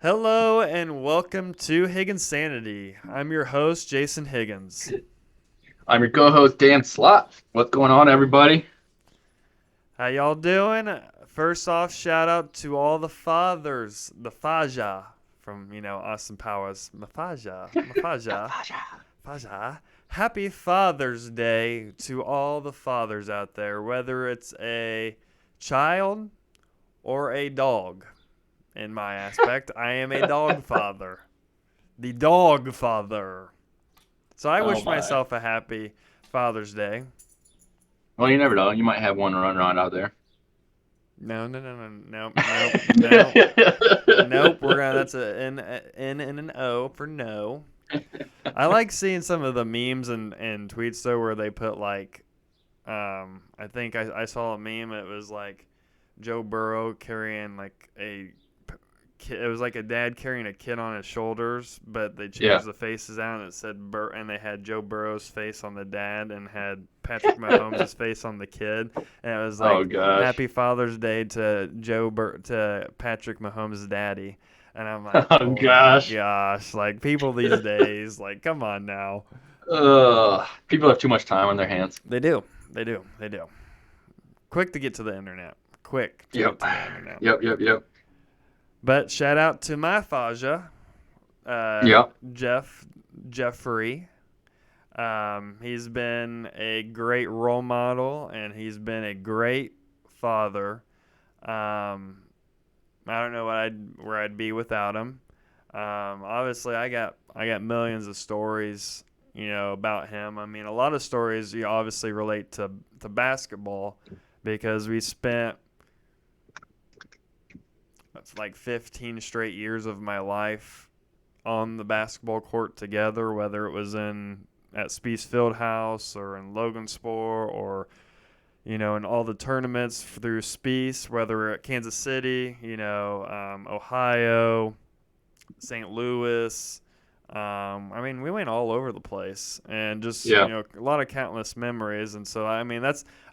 Hello and welcome to Higginsanity. I'm your host, Jason Higgins. I'm your co-host Dan Slot. What's going on, everybody? How y'all doing? First off, shout out to all the fathers, the Faja from, Austin Powers. Mafaja, Faja. Happy Father's Day to all the fathers out there, whether it's a child or a dog. In my aspect, I am a dog father. The dog father. So I Oh wish my. myself a happy Father's Day. Well, you never know. You might have one run around out there. No, no, no, no, no, no, no, nope. We're gonna. That's a N and an O for no. I like seeing some of the memes and tweets though, where they put like, I think I saw a meme. It was like Joe Burrow carrying like a it was like a dad carrying a kid on his shoulders, but they Yeah. changed the faces out and it said and they had Joe Burrow's face on the dad and had Patrick Mahomes' face on the kid, and it was Oh like gosh. Happy Father's Day to to Patrick Mahomes' daddy. And I'm like, Oh oh my gosh. gosh, like people these days, like come on now. People have too much time on their hands. They do, they do, they do. Quick to get to the internet. Quick to get Yep. to the internet. Yep. But shout out to my Faja, uh, Yep. Jeff Jeffrey. He's been a great role model and he's been a great father. Um, I don't know where I'd be without him. Obviously, I got millions of stories, about him. I mean, a lot of stories you obviously relate to basketball because we spent like 15 straight years of my life on the basketball court together, whether it was in at Spies Fieldhouse or in Logansport or in all the tournaments through Spies, whether we're at Kansas City, Ohio, St. Louis. I mean, we went all over the place, and just Yeah. a lot of countless memories. And so, I mean,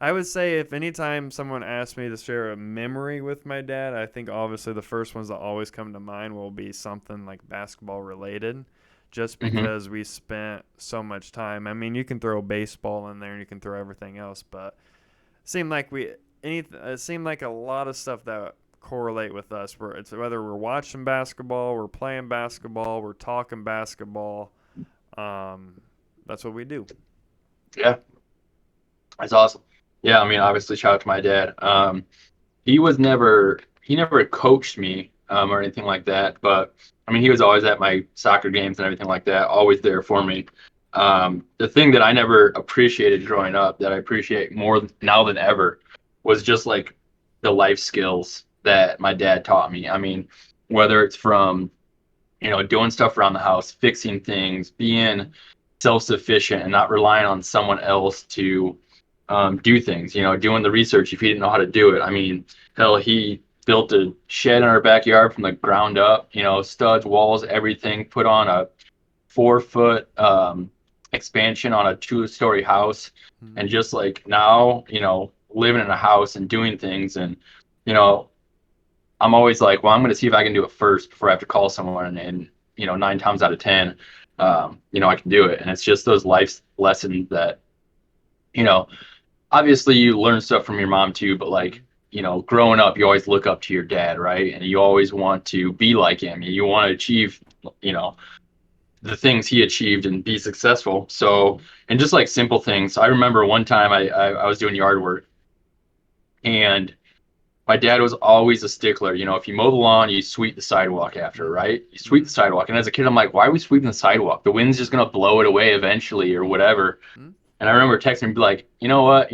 I would say if anytime someone asks me to share a memory with my dad, I think obviously the first ones that always come to mind will be something like basketball related, just hmm because we spent so much time. I mean, you can throw baseball in there, and you can throw everything else, but seemed like it seemed like a lot of stuff that correlate with us. Where it's whether we're watching basketball, we're playing basketball, we're talking basketball. Um, that's what we do. Yeah. That's awesome. Yeah. I mean, obviously, shout out to my dad. He never coached me or anything like that, but I mean, he was always at my soccer games and everything like that, always there for me. The thing that I never appreciated growing up that I appreciate more now than ever was just like the life skills that my dad taught me. I mean, whether it's from, doing stuff around the house, fixing things, being self-sufficient and not relying on someone else to do things, doing the research if he didn't know how to do it. I mean, hell, he built a shed in our backyard from the ground up, studs, walls, everything, put on a 4 foot expansion on a 2 story house. Mm-hmm. And just like now, living in a house and doing things. And, you know, I'm always like, well, I'm going to see if I can do it first before I have to call someone. And 9 times out of 10, I can do it. And it's just those life lessons that, you know, obviously you learn stuff from your mom too, but like, growing up, you always look up to your dad, right? And you always want to be like him. You want to achieve, you know, the things he achieved and be successful. So, and just like simple things. I remember one time I was doing yard work and my dad was always a stickler. If you mow the lawn, you sweep the sidewalk after, right? You sweep Mm-hmm. the sidewalk. And as a kid, I'm like, why are we sweeping the sidewalk? The wind's just going to blow it away eventually or whatever. Mm-hmm. And I remember texting him, be like, you know what?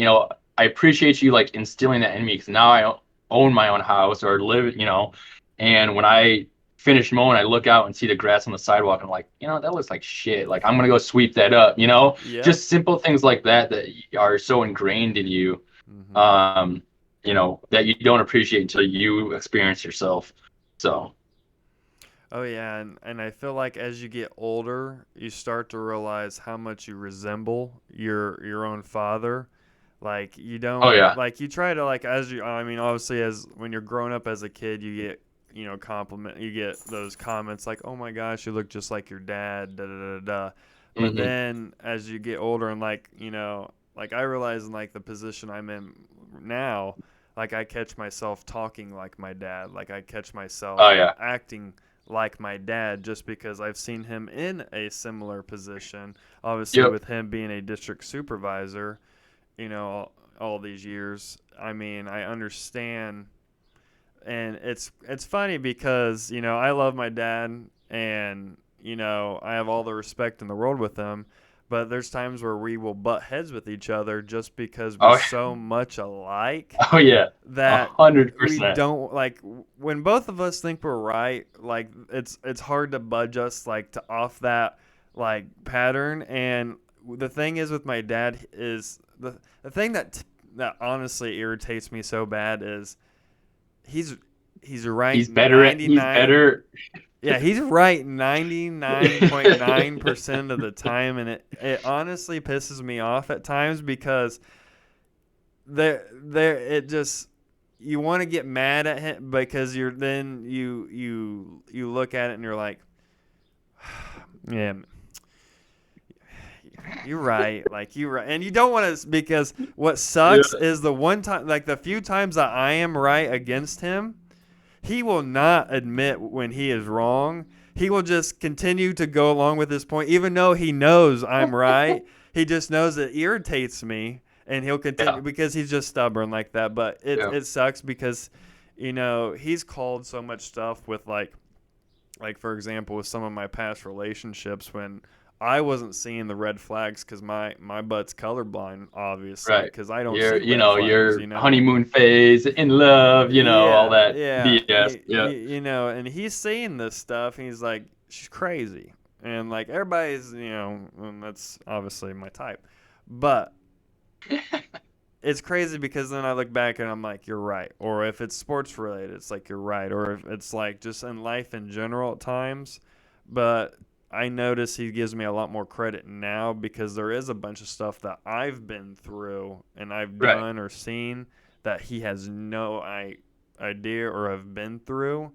I appreciate you like instilling that in me because now I own my own house or live, and when I finish mowing, I look out and see the grass on the sidewalk and I'm like, that looks like shit. Like I'm gonna go sweep that up. Yep. Just simple things like that that are so ingrained in you, Mm-hmm. um, that you don't appreciate until you experience yourself. So, Oh yeah, and I feel like as you get older, you start to realize how much you resemble your own father. Like you oh don't yeah, like you try to like as you I mean obviously as when you're growing up as a kid, you get compliment. You get those comments like, "Oh my gosh, you look just like your dad." Da da da da. But Hmm. then as you get older and like I realize in like the position I'm in now, like I catch myself talking like my dad. Like I catch Oh myself yeah. acting like my dad just because I've seen him in a similar position. Obviously, Yep. with him being a district supervisor, all these years. I mean, I understand, and it's funny because I love my dad, and I have all the respect in the world with him. But there's times where we will butt heads with each other just because we're Oh, so much alike oh yeah. a that hundred we percent. don't like when both of us think we're right. Like it's hard to budge us like to off that like pattern. And the thing is with my dad is the thing that honestly irritates me so bad is he's he's right He's 99. better. Yeah, he's right 99.9% of the time, and it honestly pisses me off at times because there it just you want to get mad at him because you look at it and you're like, yeah, you're right, like you're right, and you don't want to because what Yeah. sucks is the one time, like the few times that I am right against him, he will not admit when he is wrong. He will just continue to go along with his point, even though he knows I'm right. He just knows it irritates me, and he'll Yeah. continue because he's just stubborn like that. But Yeah. it sucks because, he's called so much stuff with like for example, with some of my past relationships when I wasn't seeing the red flags because my butt's colorblind, obviously, Right. because I don't Your, see red flags. your honeymoon phase, in love, all Yeah, that yeah, BS. Yeah. and he's seeing this stuff, and he's like, she's crazy, and like everybody's, and that's obviously my type, but it's crazy because then I look back and I'm like, you're right, or if it's sports related, it's like you're right, or if it's like just in life in general at times, but I notice he gives me a lot more credit now because there is a bunch of stuff that I've been through and I've Right. done or seen that he has no idea or have been through,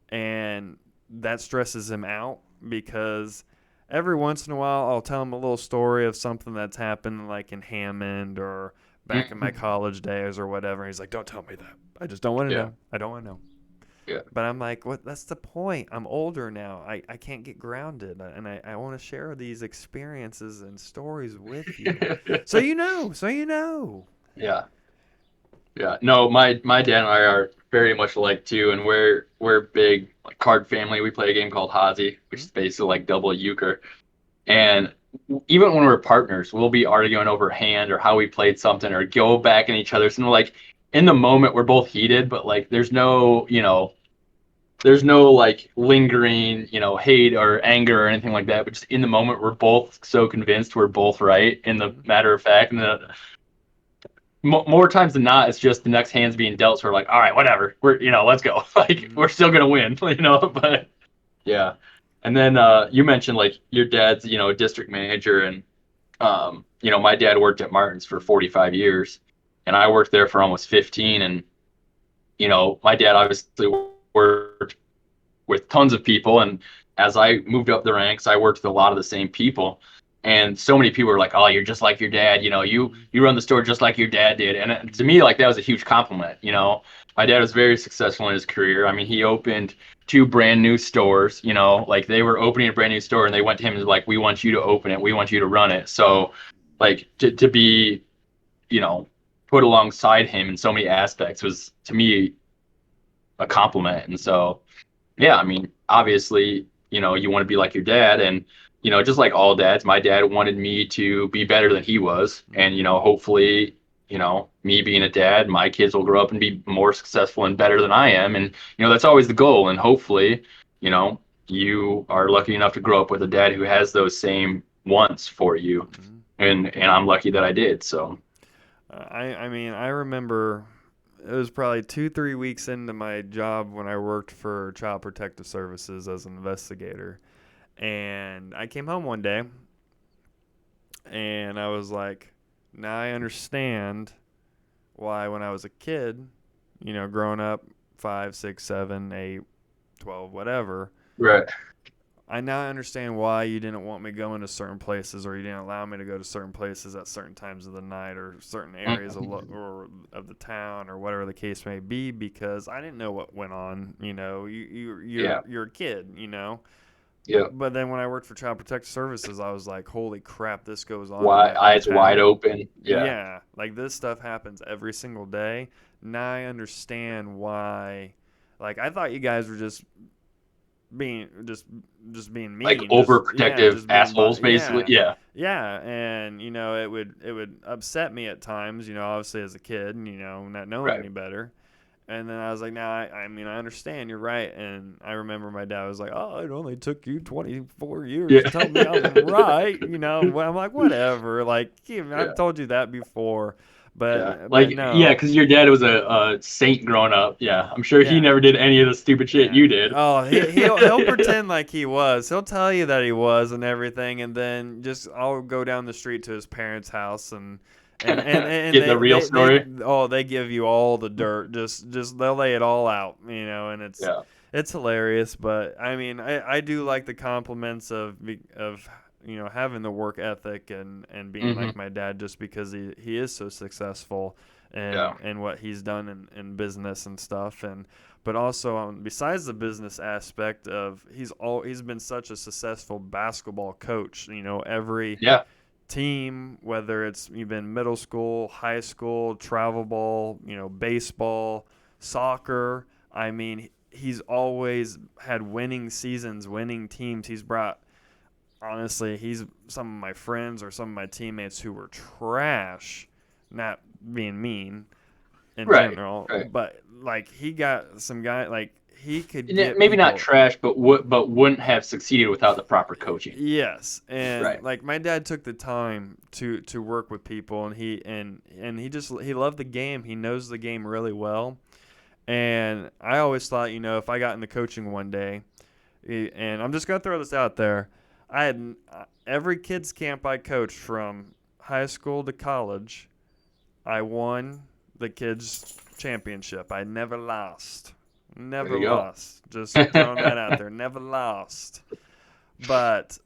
and that stresses him out because every once in a while I'll tell him a little story of something that's happened like in Hammond or back in my Mhm. college days or whatever. He's like, "Don't tell me that. I just don't want to Yeah. know. I don't want to know." Yeah. But I'm like, what? That's the point. I'm older now. I can't get grounded, and I want to share these experiences and stories with you, so you know. So you know. Yeah. Yeah. No, my dad and I are very much alike too, and we're big like card family. We play a game called Hazi, which Hmm? is basically like double euchre. And even when we're partners, we'll be arguing over hand or how we played something or go back in each other's. And we're like, in the moment, we're both heated, but like, there's no like lingering, hate or anger or anything like that. But just in the moment, we're both so convinced we're both right in the Hmm? matter of fact. And more times than not, it's just the next hand's being dealt. So we're like, all right, whatever. Let's go. Like, Hmm? we're still gonna win, But yeah. And then you mentioned like your dad's, a district manager, and my dad worked at Martin's for 45 years, and I worked there for almost 15. And my dad obviously worked with tons of people, and as I moved up the ranks, I worked with a lot of the same people. And so many people were like, "Oh, you're just like your dad. Hmm? You run the store just like your dad did." And to me, like that was a huge compliment. My dad was very successful in his career. I mean, he opened two brand new stores. Like they were opening a brand new store, and they went to him and was like, "We want you to open it. We want you to run it." So, like to be, you know, put alongside him in so many aspects was to me a compliment. And so yeah, I mean, obviously, you want to be like your dad, and just like all dads, my dad wanted me to be better than he was, and Hmm? hopefully, me being a dad, my kids will grow up and be more successful and better than I am, and that's always the goal, and hopefully, you know, you are lucky enough to grow up with a dad who has those same wants for you, Hmm? and I'm lucky that I did. So, I mean, I remember it was probably 2 3 weeks into my job when I worked for Child Protective Services as an investigator, and I came home one day and I was like, now I understand why when I was a kid, growing up 5, 6, 7, 8, 12, whatever. Right. I now understand why you didn't want me going to certain places, or you didn't allow me to go to certain places at certain times of the night, or certain areas Mhm. or of the town, or whatever the case may be, because I didn't know what went on. Yeah. You're a kid, Yeah. But then when I worked for Child Protective Services, I was like, holy crap, this goes on in Wide my eyes wide hometown. open. Yeah. Yeah, like this stuff happens every single day. Now I understand why. Like I thought you guys were being just being Like mean, overprotective just being assholes, but basically. yeah, Yeah. yeah, and it would upset me at times, obviously as a kid, not knowing Right. any better. And then I was like, now I mean, I understand, you're right. And I remember my dad was like, oh, it only took you 24 years to Yeah. tell me I'm right. Well, I'm like, whatever. Like, I've Yeah. told you that before. Yeah. But Like, yeah, no. because your dad was a saint growing up. Yeah. I'm sure he Yeah. never did any of the stupid shit Yeah. you did. Oh, he'll pretend like he was. He'll tell you that he was and everything, and then just I'll go down the street to his parents' house and Getting the real story. they give you all the dirt. Just they'll lay it all out, and Yeah. it's hilarious. But I mean, I do like the compliments of having the work ethic and being Hmm. like my dad, just because he is so successful Yeah. and what he's done in business and stuff. And but also besides the business aspect of he's been such a successful basketball coach. Every Yeah. team, whether it's even middle school, high school, travel ball, baseball, soccer. I mean, he's always had winning seasons, winning teams. He's brought honestly, he's some of my friends or some of my teammates who were trash, not being mean in Right. general, Right. but like he got some guy like he could get Maybe not people. trash, but wouldn't have succeeded without the proper coaching. Yes, and Right. like my dad took the time to work with people, and he loved the game. He knows the game really well, and I always thought, if I got into coaching one day, and I'm just gonna throw this out there, I had every kids camp I coached from high school to college. I won the kids championship. I never lost. There Never you go. lost. Just throwing that out there. Never lost. But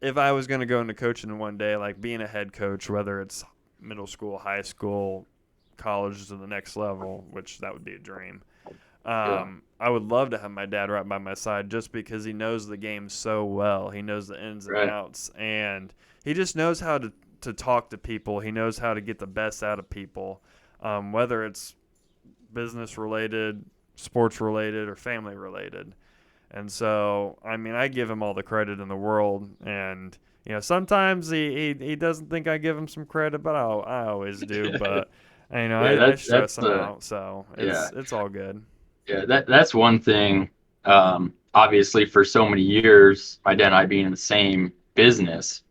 if I was going to go into coaching one day, like being a head coach, whether it's middle school, high school, college to the next level, which that would be a dream. Yeah. I would love to have my dad right by my side, just because he knows the game so well. He knows the ins and Right. outs, and he just knows how to talk to people. He knows how to get the best out of people, whether it's business related, sports related, or family related. And so, I mean, I give him all the credit in the world. And, sometimes he doesn't think I give him some credit, but I always do. But, Yeah. I That's stress him the out. So yeah. it's all good. Yeah, that's one thing. Obviously, for so many years, my dad and I being in the same business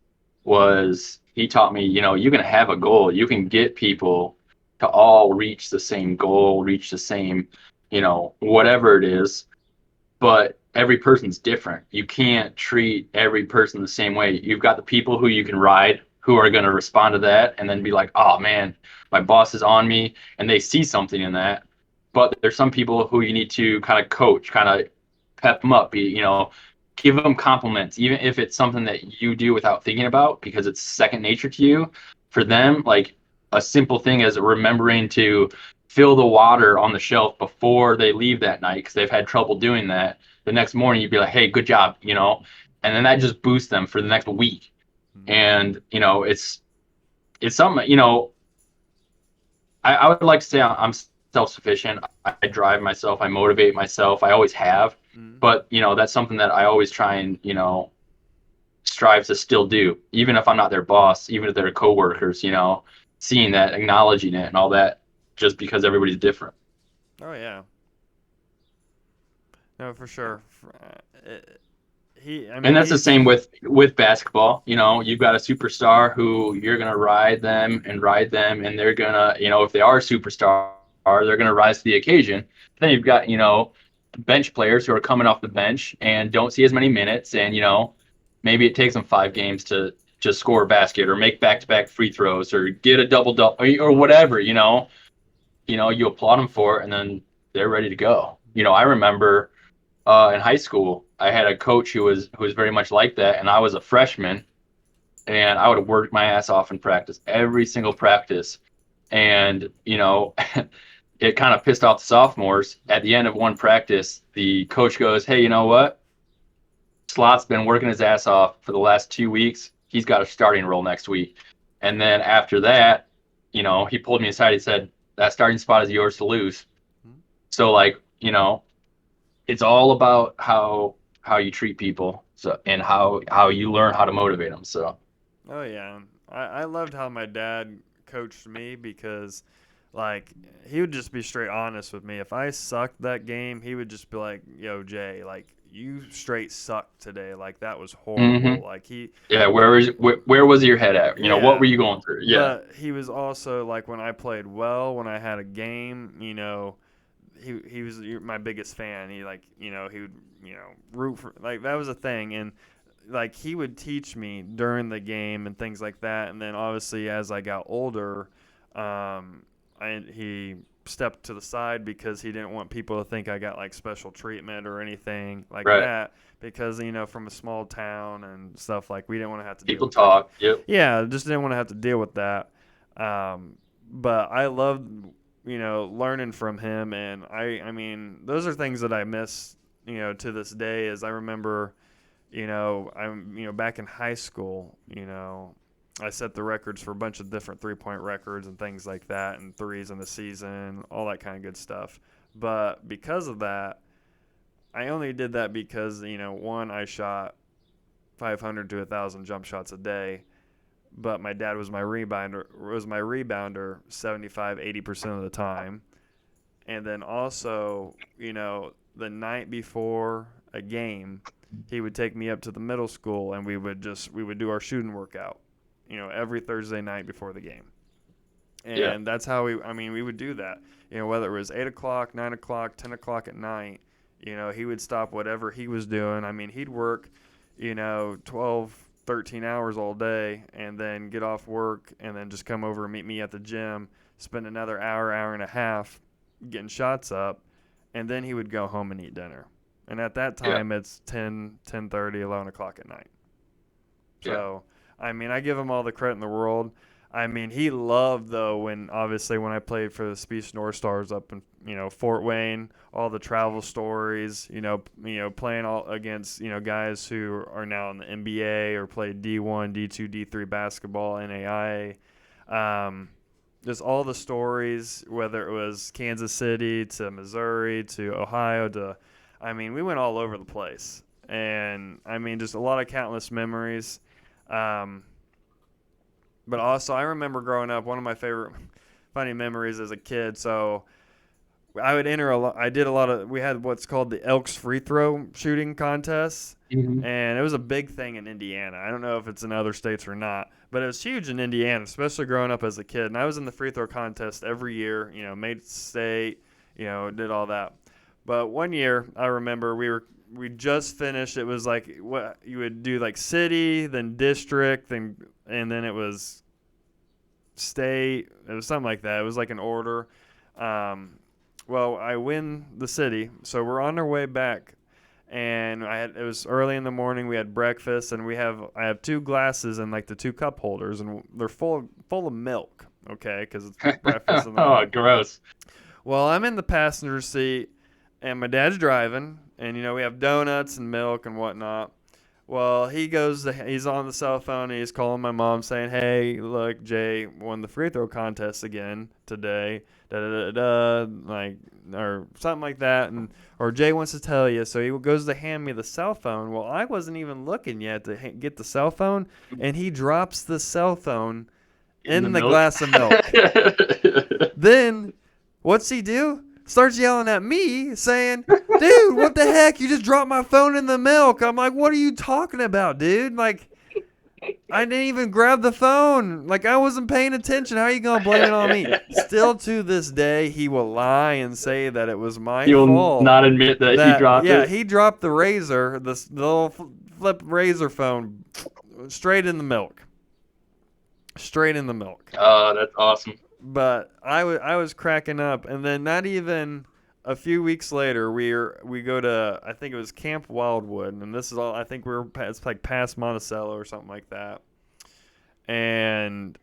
was he taught me, you can have a goal. You can get people to all reach the same goal, reach the same, whatever it is. But every person's different. You can't treat every person the same way. You've got the people who you can ride, who are going to respond to that and then be like, oh man, my boss is on me, and they see something in that. But there's some people who you need to kind of coach, kind of pep them up, give them compliments, even if it's something that you do without thinking about because it's second nature to you. For them, like a simple thing as remembering to fill the water on the shelf before they leave that night because they've had trouble doing that. The next morning, you'd be like, hey, good job, and then that just boosts them for the next week. Mm-hmm. And, it's something, I would like to say I'm self-sufficient. I drive myself. I motivate myself. I always have. Mm-hmm. But, that's something that I always try and, strive to still do, even if I'm not their boss, even if they're coworkers, seeing that, acknowledging it and all that, just because everybody's different. Oh, yeah. No, for sure. I And mean, that's the same with basketball. You've got a superstar who you're gonna ride them, and they're gonna, if they are a superstar, they're gonna rise to the occasion. Then you've got, bench players who are coming off the bench and don't see as many minutes, and maybe it takes them 5 games to just score a basket or make back-to-back free throws or get a double-double or whatever. You applaud them for it, and then they're ready to go. I remember in high school, I had a coach who was very much like that, and I was a freshman, and I would work my ass off in practice, every single practice, and it kind of pissed off the sophomores. At the end of one practice, the coach goes, "Hey, you know what? Slot's been working his ass off for the last 2 weeks. He's got a starting role next week." And then after that, he pulled me aside. He said, "That starting spot is yours to lose." So like, it's all about how you treat people, so and how you learn how to motivate them. So Oh yeah, I loved how my dad coached me because, like, he would just be straight honest with me. If I sucked that game, he would just be like, "Yo, Jay, like you straight sucked today. Like that was hmm horrible." Like yeah, where was your head at? What were yeah, you going through? Yeah, but he was also like when I played well, when I had a game, he was my biggest fan. He would root for like that was a thing, and like he would teach me during the game and things like that. And then obviously as I got older, he stepped to the side because he didn't want people to think I got like special treatment or anything like right. that. Because from a small town and stuff, like we didn't want to have to deal People with that. talk. Yep. Yeah, just didn't want to have to deal with that. But I loved learning from him, and I mean those are things that I miss to this day. As I remember I'm back in high school, I set the records for a bunch of different 3-point records and things like that, and threes in the season, all that kind of good stuff. But because of that, I only did that because one, I shot 500 to 1,000 jump shots a day, but my dad was my rebounder 75-80% of the time. And then also, the night before a game, he would take me up to the middle school and we would do our shooting workout, every Thursday night before the game. Yeah. And that's how we would do that. Whether it was 8 o'clock, 9 o'clock, 10 o'clock at night, he would stop whatever he was doing. I mean, he'd work, 12, 13 hours all day and then get off work and then just come over and meet me at the gym, spend another hour and a half getting shots up, and then he would go home and eat dinner. And at that Yeah. time, it's 10, 10:30, 11 o'clock at night. Yeah. So, I mean, I give him all the credit in the world. I mean, he loved, though, when I played for the Speech North Stars up in, Fort Wayne, all the travel stories, playing all against, guys who are now in the NBA or played D1, D2, D3 basketball, NAIA. Just all the stories, whether it was Kansas City to Missouri to Ohio we went all over the place. And, just a lot of countless memories. But also, I remember growing up, one of my favorite funny memories as a kid. So I would enter a lot. I did a lot of. We had what's called the Elks free throw shooting contests, hmm and it was a big thing in Indiana. I don't know if it's in other states or not, but it was huge in Indiana, especially growing up as a kid. And I was in the free throw contest every year. Made state. Did all that. But one year, I remember we just finished. It was like what you would do, like city, then district, and then it was state. It was something like that. It was like an order. Well, I win the city, so we're on our way back, and it was early in the morning. We had breakfast, and I have 2 glasses and like the 2 cup holders, and they're full of milk. Okay, because it's breakfast in the Oh, morning. gross. Well, I'm in the passenger seat, and my dad's driving, and we have donuts and milk and whatnot. Well, he's on the cell phone, and he's calling my mom saying, "Hey, look, Jay won the free throw contest again today, da da da da," like or something like that, or Jay wants to tell you. So he goes to hand me the cell phone. Well, I wasn't even looking yet to get the cell phone, and he drops the cell phone In the in the milk. glass of milk. Then, what's he do? Starts yelling at me, saying, "Dude, what the heck? You just dropped my phone in the milk." I'm like, "What are you talking about, dude? Like, I didn't even grab the phone. Like, I wasn't paying attention. How are you going to blame it on me?" Still to this day, he will lie and say that it was my You'll fault. not admit that he dropped Yeah, it. he dropped the razor, the little flip razor phone, straight in the milk. Straight in the milk. Oh, that's awesome. But I was cracking up, and then not even a few weeks later, we go to, I think it was Camp Wildwood, and this is all, I think it's like past Monticello or something like that. And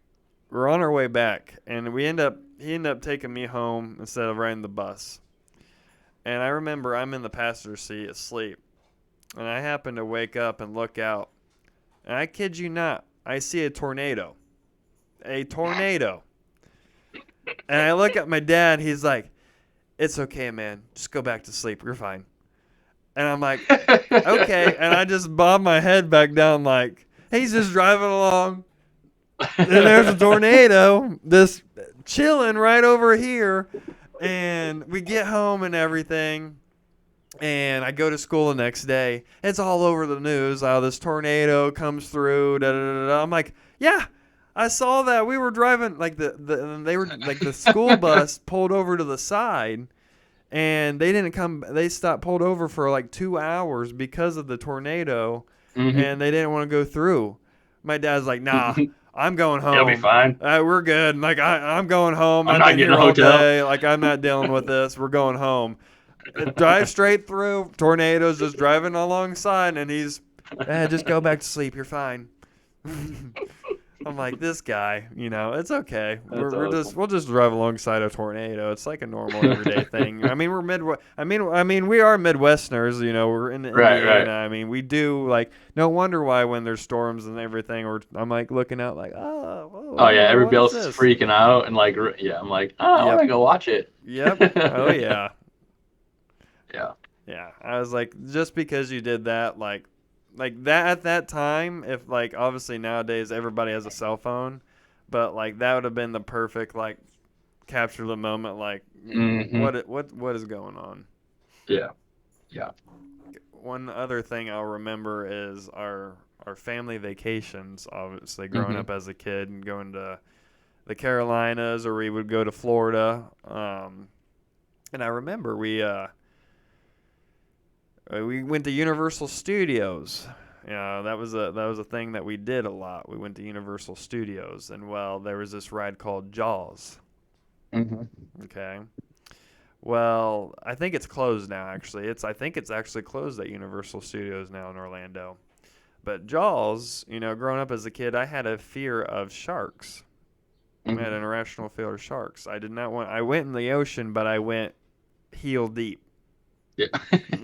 we're on our way back, and he ended up taking me home instead of riding the bus. And I remember I'm in the passenger seat asleep, and I happen to wake up and look out, and I kid you not, I see a tornado. A tornado. And I look at my dad, he's like, "It's okay, man. Just go back to sleep. You're fine." And I'm like, "Okay." And I just bob my head back down like, he's just driving along. And there's a tornado just chilling right over here. And we get home and everything. And I go to school the next day. It's all over the news how this tornado comes through. Da, da, da, da. I'm like, yeah, I saw that. We were driving like the school bus pulled over to the side, and they didn't come. They pulled over for like 2 hours because of the tornado, and they didn't want to go through. My dad's like, nah. I'm going home. He'll be fine. We're good. Like I'm going home. I'm I've not been getting here a all hotel. day. Like I'm not dealing with this. We're going home. Drive straight through. Tornadoes just driving alongside, and he's, just go back to sleep. You're fine. I'm like, this guy, it's okay. We'll just drive alongside a tornado. It's like a normal everyday thing. I mean, we are Midwesterners. We're in Indiana. Right. I mean, we do like. No wonder why when there's storms and everything, I'm like looking out like, oh yeah, everybody else is freaking out and like, yeah, I'm like, I want to go watch it. Yep. Oh yeah. Yeah. Yeah. I was like, just because you did that, like that at that time, if like obviously nowadays everybody has a cell phone, but like that would have been the perfect like capture the moment, like what is going on? Yeah. One other thing I'll remember is our family vacations. Obviously, growing up as a kid and going to the Carolinas, or we would go to Florida. And I remember we went to Universal Studios. That was a thing that we did a lot. We went to Universal Studios, and there was this ride called Jaws. Okay. Well, I think it's closed now. Actually, I think it's actually closed at Universal Studios now in Orlando. But Jaws, growing up as a kid, I had a fear of sharks. I had an irrational fear of sharks. I did not want. I went in the ocean, but I went heel deep. Yeah.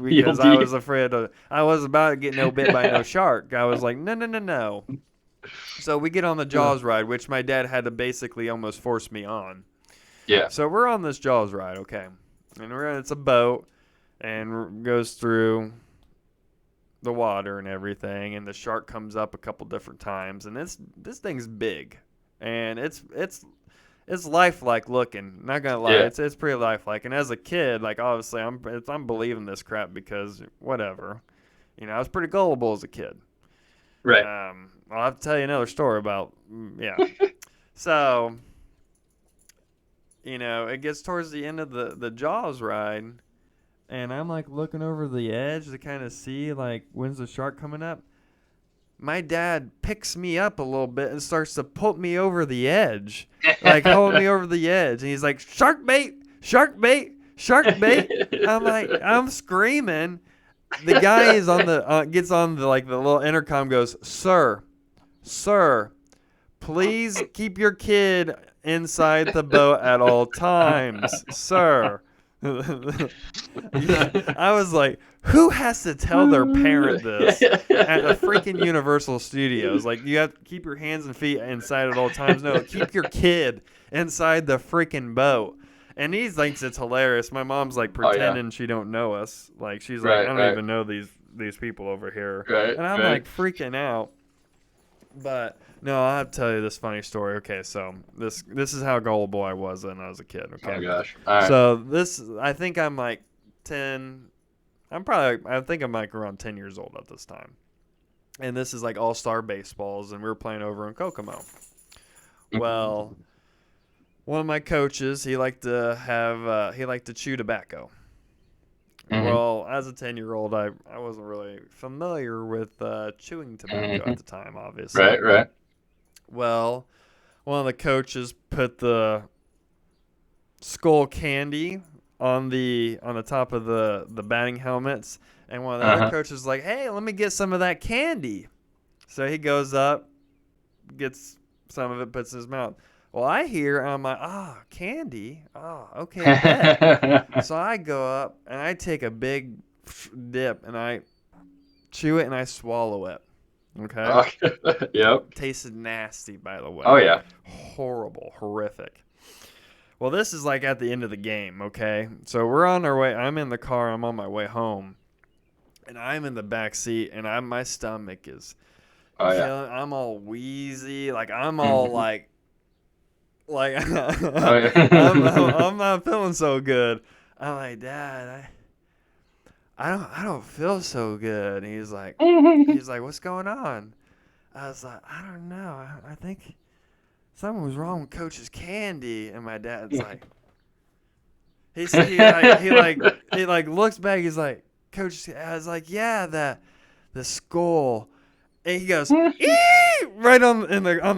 Because I was afraid I was about to get bit by no shark. I was like, no. So we get on the Jaws ride, which my dad had to basically almost force me on. Yeah. So we're on this Jaws ride, okay. And it's a boat and goes through the water and everything, and the shark comes up a couple different times, and this thing's big. And it's lifelike looking. Not gonna lie, it's pretty lifelike. And as a kid, like obviously, I'm believing this crap because whatever, I was pretty gullible as a kid. Right. I'll have to tell you another story about So, it gets towards the end of the Jaws ride, and I'm like looking over the edge to kind of see like when's the shark coming up. My dad picks me up a little bit and starts to pull me over the edge, like hold me over the edge. And he's like, shark bait, shark bait, shark bait. I'm screaming. The guy is gets on the little intercom, goes, sir, please keep your kid inside the boat at all times, sir. I was like, who has to tell their parent this at a freaking Universal Studios? Like, you have to keep your hands and feet inside at all times. No, keep your kid inside the freaking boat. And he thinks it's hilarious. My mom's like pretending she don't know us. Like, she's like, I don't even know these people over here. And I'm like freaking out. But no, I'll have to tell you this funny story. Okay, so this is how gullible I was when I was a kid. Okay. Oh gosh. All right. So I think I'm like 10. I think I'm like around 10 years old at this time. And this is like all-star baseballs, and we were playing over in Kokomo. Well, one of my coaches, he liked to chew tobacco. Well, as a 10-year-old, I wasn't really familiar with chewing tobacco at the time, obviously. Right. Well, one of the coaches put the skull candy on the top of the batting helmets, and one of the other Uh-huh. coaches was like, "Hey, let me get some of that candy." So he goes up, gets some of it, puts in his mouth. Well, I hear, and I'm like, candy. Oh, okay, bet. So I go up and I take a big dip and I chew it and I swallow it. Okay? Okay. Yep. Tasted nasty, by the way. Oh Like yeah. horrible, horrific. Well, this is like at the end of the game, okay? So we're on our way. I'm in the car. I'm on my way home. And I'm in the back seat and my stomach is Oh yeah. killing. I'm all wheezy. Like I'm all Mhm. like Oh yeah. I'm not feeling so good. I'm like, Dad, I don't feel so good. And he's like, what's going on? I was like, I don't know. I think something was wrong with Coach's candy. And my dad's like, he like looks back. He's like, Coach. I was like, yeah, the skull. And he goes, ee! Right on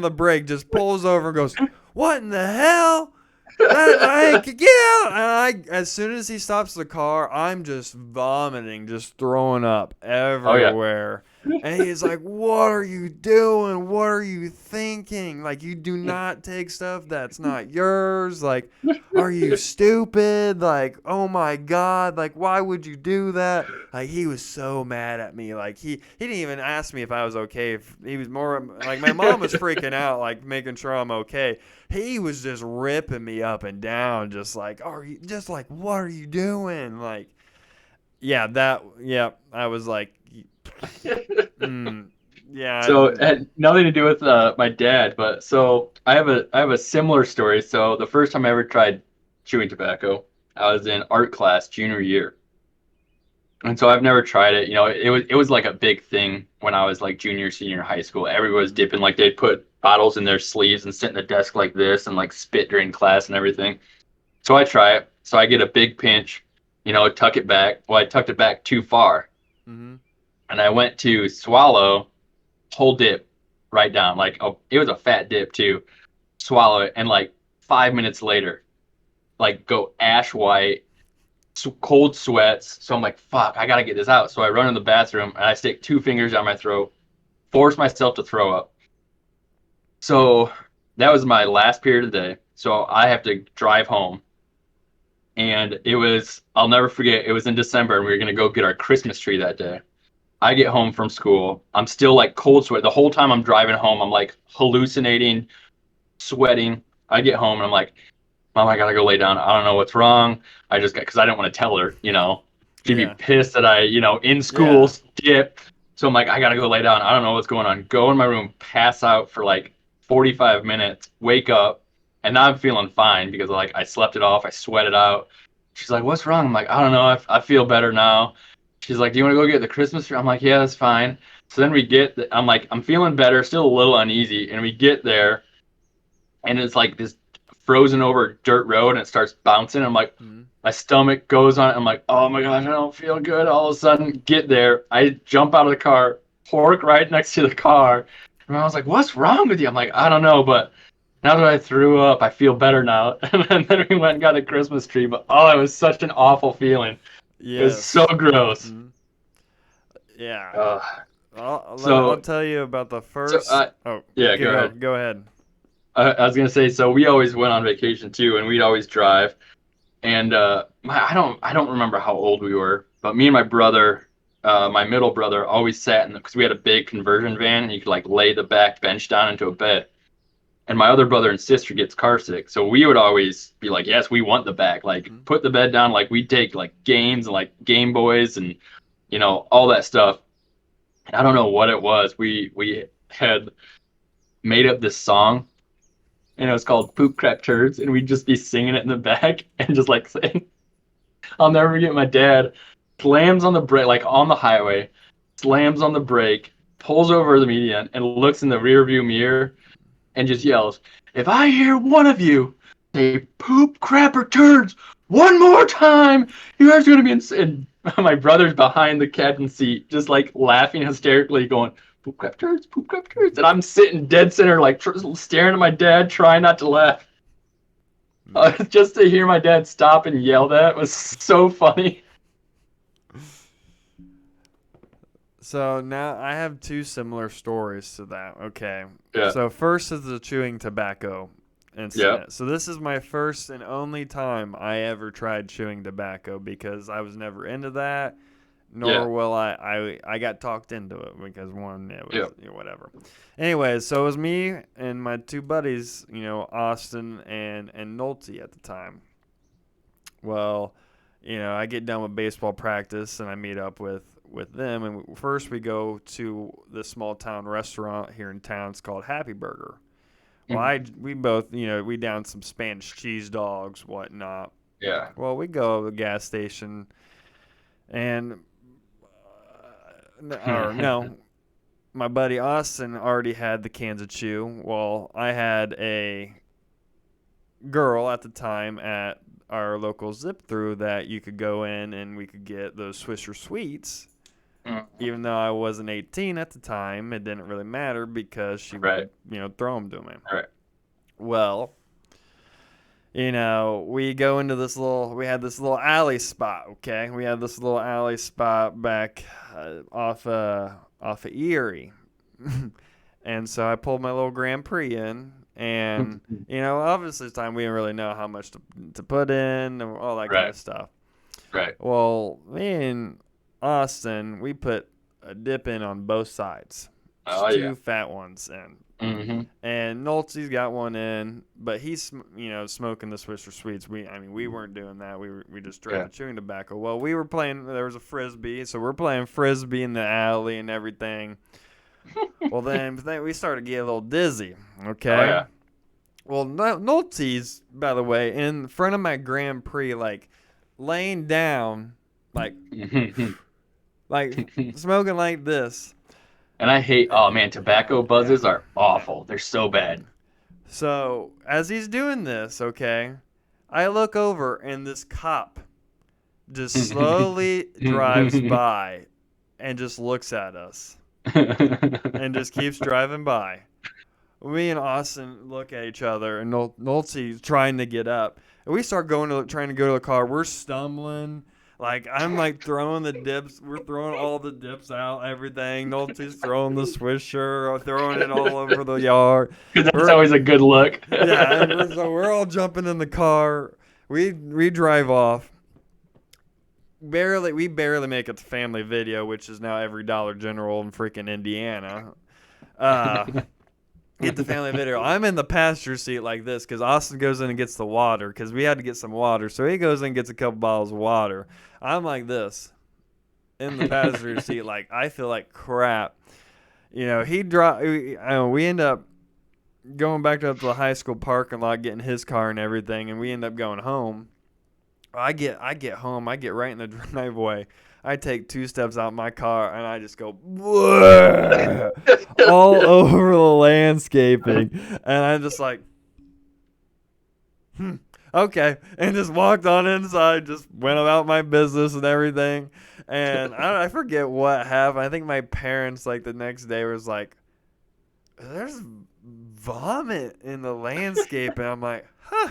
the brake, just pulls over and goes, what in the hell? I get out! And as soon as he stops the car, I'm just vomiting, just throwing up Oh yeah. everywhere. And he's like, "What are you doing? What are you thinking? Like, you do not take stuff that's not yours. Like, are you stupid? Like, oh my God! Like, why would you do that?" Like, he was so mad at me. Like, he didn't even ask me if I was okay. He was more like my mom was freaking out, like making sure I'm okay. He was just ripping me up and down, just like, what are you doing? Like, yeah, I was like, mm, yeah, So it had nothing to do with my dad, but so I have a similar story. So the first time I ever tried chewing tobacco, I was in art class junior year. And so I've never tried it. It was like a big thing when I was like junior, senior high school. Everyone was dipping, like they'd put bottles in their sleeves and sit in the desk like this and like spit during class and everything. So I try it. So I get a big pinch, tuck it back. Well, I tucked it back too far. mm-hmm. And I went to swallow, whole dip right down. Like, oh, it was a fat dip too. Swallow it. And like 5 minutes later, like go ash white, cold sweats. So I'm like, fuck, I got to get this out. So I run in the bathroom and I stick two fingers down my throat, force myself to throw up. So that was my last period of the day. So I have to drive home. And I'll never forget, it was in December and we were going to go get our Christmas tree that day. I get home from school. I'm still like cold sweat. The whole time I'm driving home, I'm like hallucinating, sweating. I get home and I'm like, Mom, I gotta go lay down. I don't know what's wrong. I just got, because I didn't want to tell her, she'd be Yeah, pissed that I, in school yeah, dip. So I'm like, I gotta go lay down. I don't know what's going on. Go in my room, pass out for like 45 minutes, wake up, and now I'm feeling fine because like I slept it off, I sweated out. She's like, what's wrong? I'm like, I don't know. I feel better now. She's like, do you want to go get the Christmas tree? I'm like, yeah, that's fine. So then I'm like, I'm feeling better, still a little uneasy, and we get there and it's like this frozen over dirt road and it starts bouncing. I'm like, mm-hmm. my stomach goes on. I'm like, oh my gosh, I don't feel good. All of a sudden, get there. I jump out of the car, pork right next to the car. And I was like, what's wrong with you? I'm like, I don't know, but now that I threw up, I feel better now. And then we went and got a Christmas tree. But oh, it was such an awful feeling. It was so Yes, gross. mm-hmm. Yeah. Uh, I'll so, tell you about the so first. Oh, yeah, go ahead. go ahead. I was gonna say, so we always went on vacation too, and we'd always drive. And I don't remember how old we were, but me and my brother, my middle brother, always sat in because we had a big conversion van, and you could like lay the back bench down into a bed. And my other brother and sister gets car sick, so we would always be like, "Yes, we want the back. Like, Mm-hmm. put the bed down. Like, we take like games and like Game Boys and all that stuff." And I don't know what it was. We had made up this song, and it was called "Poop Crap Turds," and we'd just be singing it in the back and just like saying. I'll never forget my dad slams on the brake, like on the highway, slams on the brake, pulls over the median, and looks in the rear view mirror and just yells, if I hear one of you say poop, crap, or turds one more time, you guys are going to be insane. My brother's behind the captain's seat, just like laughing hysterically, going, poop, crap, turds, poop, crap, turds. And I'm sitting dead center, like staring at my dad, trying not to laugh. Just to hear my dad stop and yell that was so funny. So now I have two similar stories to that. Okay. Yeah. So first is the chewing tobacco Yep. incident. So this is my first and only time I ever tried chewing tobacco because I was never into that, Yeah. nor will I got talked into it because one, it was, Yep. whatever. Anyways, so it was me and my two buddies, Austin and Nolte at the time. Well, I get done with baseball practice and I meet up with them. And first we go to this small town restaurant here in town. It's called Happy Burger. Well, Mhm. we both, we down some Spanish cheese dogs, whatnot. Yeah. Well, we go to the gas station and, or no, my buddy Austin already had the cans of chew. Well, I had a girl at the time at our local zip through that you could go in and we could get those Swisher Sweets. Mhm. Even though I wasn't 18 at the time, it didn't really matter because she Right. would, throw them to me. Right. Well, we go into we had this little alley spot, okay? We had this little alley spot back off of Erie. And so I pulled my little Grand Prix in, and, obviously this time we didn't really know how much to put in and all that kind Right. of stuff. Right. Well, me and Austin, we put a dip in on both sides. Oh Just yeah. two fat ones in. Mm-hmm. And Nolte's got one in, but he's smoking the Swisher Sweets. We weren't doing that. We just tried Yeah. the chewing tobacco. Well, we were playing. There was a frisbee, so we're playing frisbee in the alley and everything. Well, then we started to get a little dizzy. Okay. Oh yeah. Well, Nolte's, by the way, in front of my Grand Prix, like laying down, like smoking like this. And I hate. Oh man, tobacco buzzes are awful. They're so bad. So as he's doing this, okay, I look over and this cop just slowly drives by and just looks at us and just keeps driving by. Me and Austin look at each other, and Nolte's trying to get up. And we start trying to go to the car. We're stumbling. Like, I'm like throwing the dips. We're throwing all the dips out, everything. Nolte's throwing the Swisher, throwing it all over the yard. Because that's always a good look. Yeah, and so we're all jumping in the car. We drive off. We barely make it to Family Video, which is now every Dollar General in freaking Indiana. Get the Family Video. I'm in the passenger seat like this because Austin goes in and gets the water because we had to get some water. So he goes in and gets a couple bottles of water. I'm like this in the passenger seat, like I feel like crap. We end up going back up to the high school parking lot, getting his car and everything, and we end up going home. I get home. I get right in the driveway. I take 2 steps out my car and I just go all over the landscaping, and I'm just like, okay, and just walked on inside, just went about my business and everything. And I forget what happened. I think my parents like the next day was like, "There's vomit in the landscape," and I'm like, "Huh,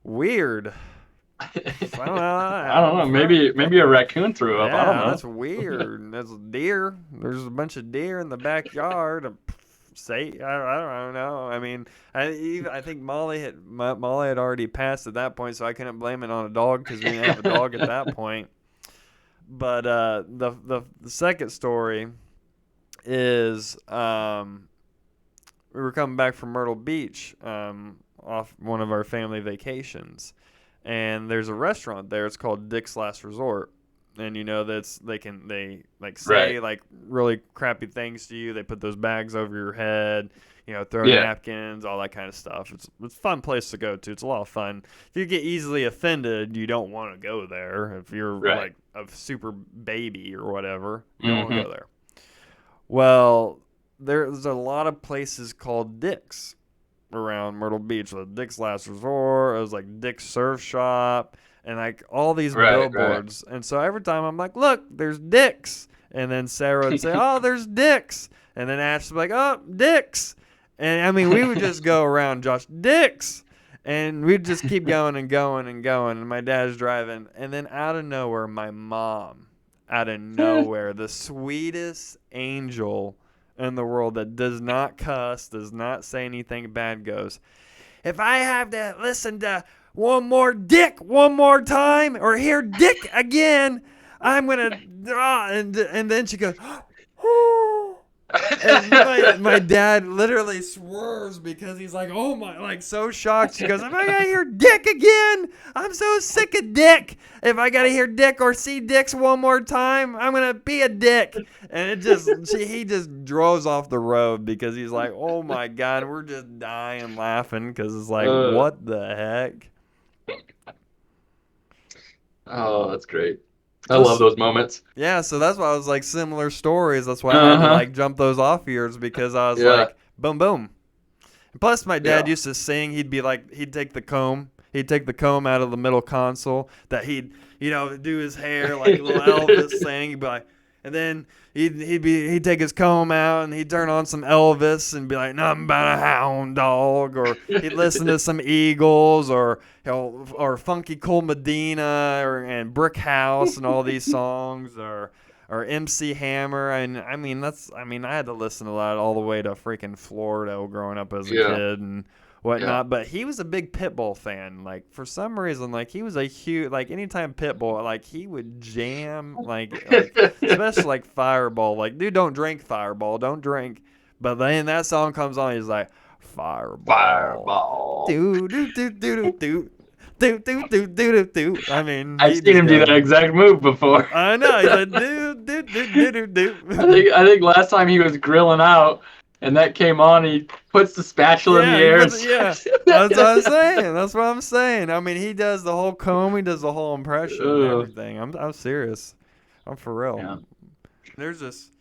weird." So, I don't know. Maybe a raccoon threw up. I don't know. That's weird. That's deer. There's a bunch of deer in the backyard. I don't know. I mean, I think Molly had already passed at that point, so I couldn't blame it on a dog because we didn't have a dog at that point. But the second story is we were coming back from Myrtle Beach off one of our family vacations. And there's a restaurant there. It's called Dick's Last Resort, and they say Right. like really crappy things to you. They put those bags over your head, throw Yeah. napkins, all that kind of stuff. It's a fun place to go to. It's a lot of fun. If you get easily offended, you don't want to go there. If you're Right. like a super baby or whatever, you don't want to Mhm. go there. Well, there's a lot of places called Dick's around Myrtle Beach, like Dick's Last Resort. It was like Dick's Surf Shop, and like all these Right. billboards. And so every time I'm like, look, there's Dick's. And then Sarah would say, oh, there's Dick's. And then Ash would be like, oh, Dick's. And I mean, we would just go around, Josh, Dick's. And we'd just keep going and going and going. And my dad's driving. And then out of nowhere, my mom, out of nowhere, the sweetest angel in the world that does not cuss, does not say anything bad, goes, if I have to listen to one more dick one more time or hear dick again, I'm going to. And then she goes, and my dad literally swerves because he's like, oh my, like so shocked. She goes, if I gotta hear dick again, I'm so sick of dick. If I gotta hear dick or see dicks one more time, I'm gonna be a dick. And he just drove off the road because he's like, oh my God, we're just dying laughing because it's like, what the heck? Oh, that's great. I love those moments. Yeah, so that's why I was like similar stories. That's why I had to like jump those off yours because I was like, boom, boom. And plus, my dad used to sing. He'd be like, he'd take the comb out of the middle console that he'd, do his hair like little Elvis sing. He'd be like, and then he'd take his comb out and he'd turn on some Elvis and be like, nothing but a hound dog, or he'd listen to some Eagles or Funky Cole Medina and Brick House and all these songs or MC Hammer. And I mean I had to listen to that all the way to freaking Florida growing up as a kid and whatnot. But he was a big Pitbull fan. Like for some reason, like he was a huge, like anytime Pitbull, like he would jam, like especially like Fireball. Like, dude, don't drink Fireball, don't drink. But then that song comes on, he's like, Fireball. Do do do do do. Do. I mean, I've seen him do that exact move before. I know. He's like, do. I think last time he was grilling out, and that came on. He puts the spatula in the air. That's what I'm saying. I mean, he does the whole comb. He does the whole impression and everything. I'm serious. I'm for real. Yeah. There's just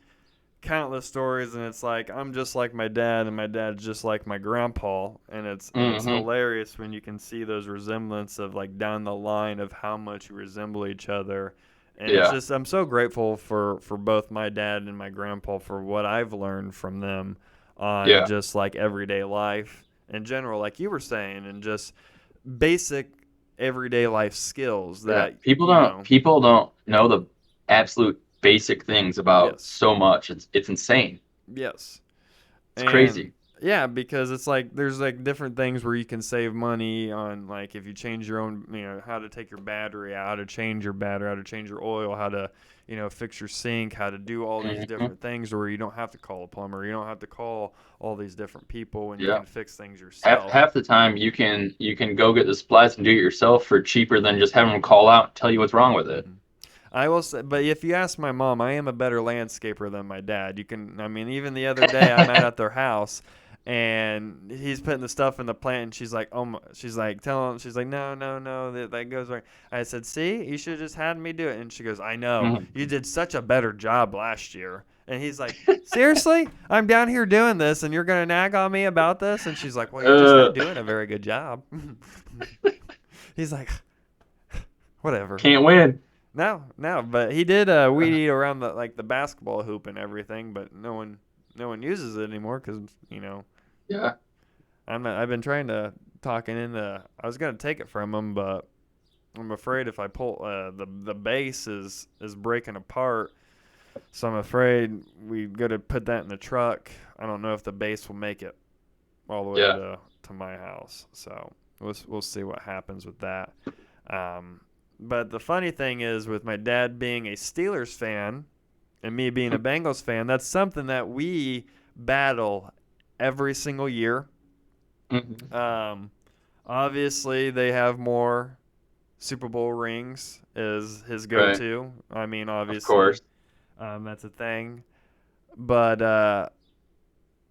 countless stories, and it's like I'm just like my dad, and my dad's just like my grandpa, and it's hilarious when you can see those resemblance of like down the line of how much you resemble each other. And it's just I'm so grateful for both my dad and my grandpa for what I've learned from them on just like everyday life in general, like you were saying, and just basic everyday life skills that people don't know the absolute basic things about so much. It's insane. Yes. It's crazy. Yeah, because it's like there's like different things where you can save money on, like if you change your own, how to take your battery out, how to change your battery, how to change your oil, how to, fix your sink, how to do all these different things where you don't have to call a plumber, you don't have to call all these different people when you can fix things yourself. Half the time you can go get the supplies and do it yourself for cheaper than just having them call out and tell you what's wrong with it. I will say, but if you ask my mom, I am a better landscaper than my dad. Even the other day I'm at their house and he's putting the stuff in the plant and she's like, no, that goes right. I said, see, you should have just had me do it. And she goes, I know, you did such a better job last year. And he's like, seriously? I'm down here doing this and you're going to nag on me about this? And she's like, well, you're just not doing a very good job. He's like, whatever. Can't win. No, but he did weed eat around the basketball hoop and everything, but no one uses it anymore because Yeah. I've been trying to talk into. I was gonna take it from him, but I'm afraid if I pull the base is breaking apart, so I'm afraid we got to put that in the truck. I don't know if the base will make it all the way to my house, so we'll see what happens with that. But the funny thing is, with my dad being a Steelers fan and me being a Bengals fan, that's something that we battle every single year. Obviously, they have more Super Bowl rings is his go-to. Right. I mean, obviously, of course, that's a thing. But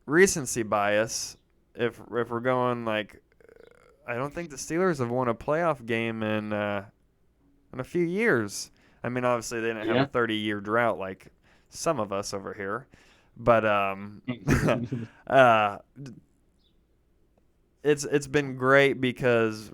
recency bias, if we're going like, I don't think the Steelers have won a playoff game in a few years. I mean, obviously they didn't have a 30-year drought like some of us over here, but it's been great because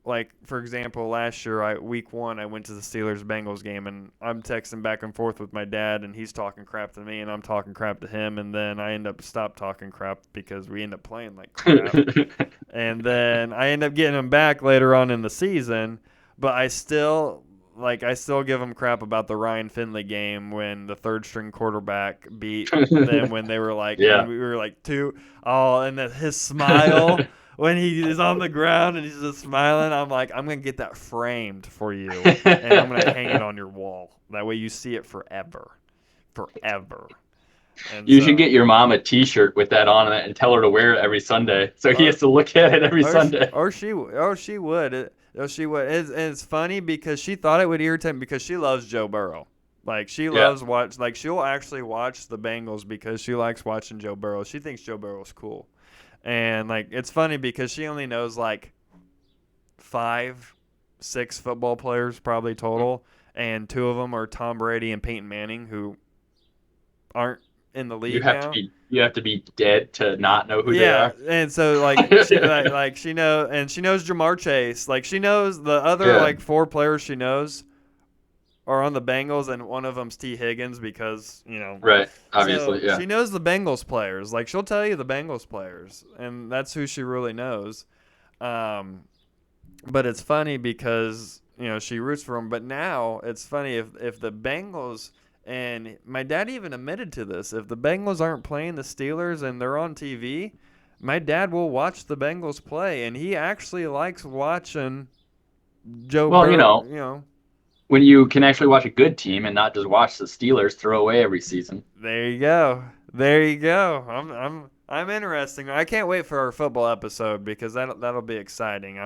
like for example, last year, week 1, I went to the Steelers-Bengals game, and I'm texting back and forth with my dad, and he's talking crap to me, and I'm talking crap to him, and then I end up stop talking crap because we end up playing like crap, and then I end up getting him back later on in the season, but I still give him crap about the Ryan Finley game when the third string quarterback beat them when they were like Yeah. when we were like 2. Oh, and then his smile when he is on the ground and he's just smiling. I'm like, I'm gonna get that framed for you, and I'm gonna hang it on your wall. That way you see it forever. And You so, should get your mom a T-shirt with that on it and tell her to wear it every Sunday, so he has to look at it every Sunday. She would. It's funny because she thought it would irritate me because she loves Joe Burrow. Like she loves watch. Like she'll actually watch the Bengals because she likes watching Joe Burrow. She thinks Joe Burrow's cool, and like it's funny because she only knows like 5, 6 football players probably total, and 2 of them are Tom Brady and Peyton Manning, who aren't in the league now. You have to be dead to not know who they are. And so she knows, and she knows Jamar Chase. Like she knows the other like 4 players she knows are on the Bengals, and one of them's T. Higgins because Right, obviously, so yeah. she knows the Bengals players. Like she'll tell you the Bengals players, and that's who she really knows. But it's funny because she roots for them. But now it's funny if the Bengals. And my dad even admitted to this. If the Bengals aren't playing the Steelers and they're on TV, my dad will watch the Bengals play, and he actually likes watching Joe Burrow. When you can actually watch a good team and not just watch the Steelers throw away every season. There you go. I'm interesting. I can't wait for our football episode because that'll be exciting.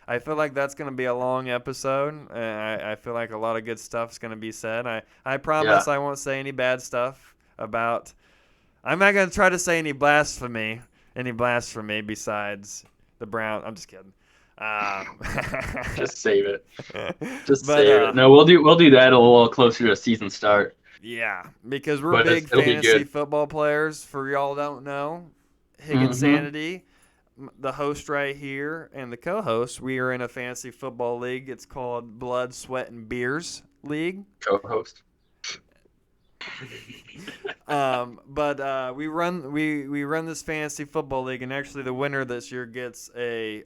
I feel like that's going to be a long episode. I feel like a lot of good stuff's going to be said. I promise I won't say any bad stuff about. I'm not going to try to say any blasphemy besides the Brown. I'm just kidding. Just save it. Save it. No, we'll do that a little closer to season start. Yeah, because we're big fantasy football players. For y'all don't know, Higginsanity, the host right here, and the co-host, we are in a fantasy football league. It's called Blood, Sweat, and Beers League. Co-host. But we run this fantasy football league, and actually the winner this year gets a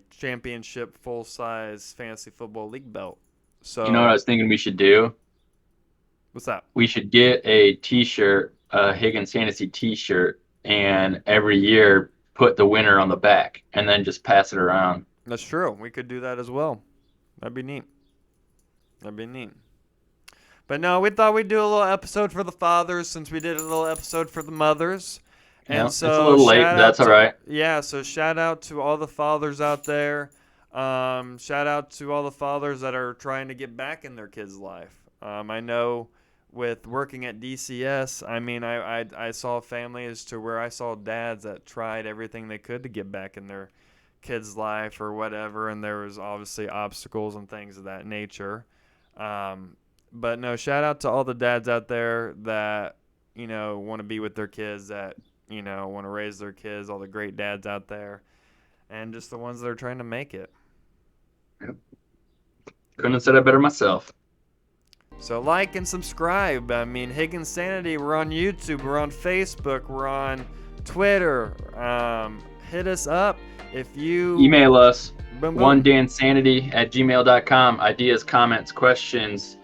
championship full-size fantasy football league belt. So you know what I was thinking we should do? What's that? We should get a T-shirt, a Higginsanity T-shirt, and every year put the winner on the back, and then just pass it around. That's true. We could do that as well. That'd be neat. But no, we thought we'd do a little episode for the fathers since we did a little episode for the mothers. And so it's a little late, but that's all right. Yeah, so shout out to all the fathers out there. Shout out to all the fathers that are trying to get back in their kids' life. I know with working at DCS, I mean, I saw families to where I saw dads that tried everything they could to get back in their kids' life or whatever, and there was obviously obstacles and things of that nature. But no, shout out to all the dads out there that, want to be with their kids, that, want to raise their kids, all the great dads out there, and just the ones that are trying to make it. Yep. Couldn't have said it better myself. So like and subscribe. I mean, Higginsanity, we're on YouTube, we're on Facebook, we're on Twitter. Hit us up if you... Email us, onedansanity@gmail.com. Ideas, comments, questions,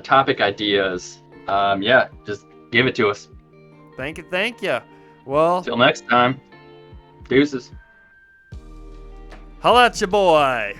topic ideas. Just give it to us. Thank you. Well... Till next time, deuces. Holla at ya, boy.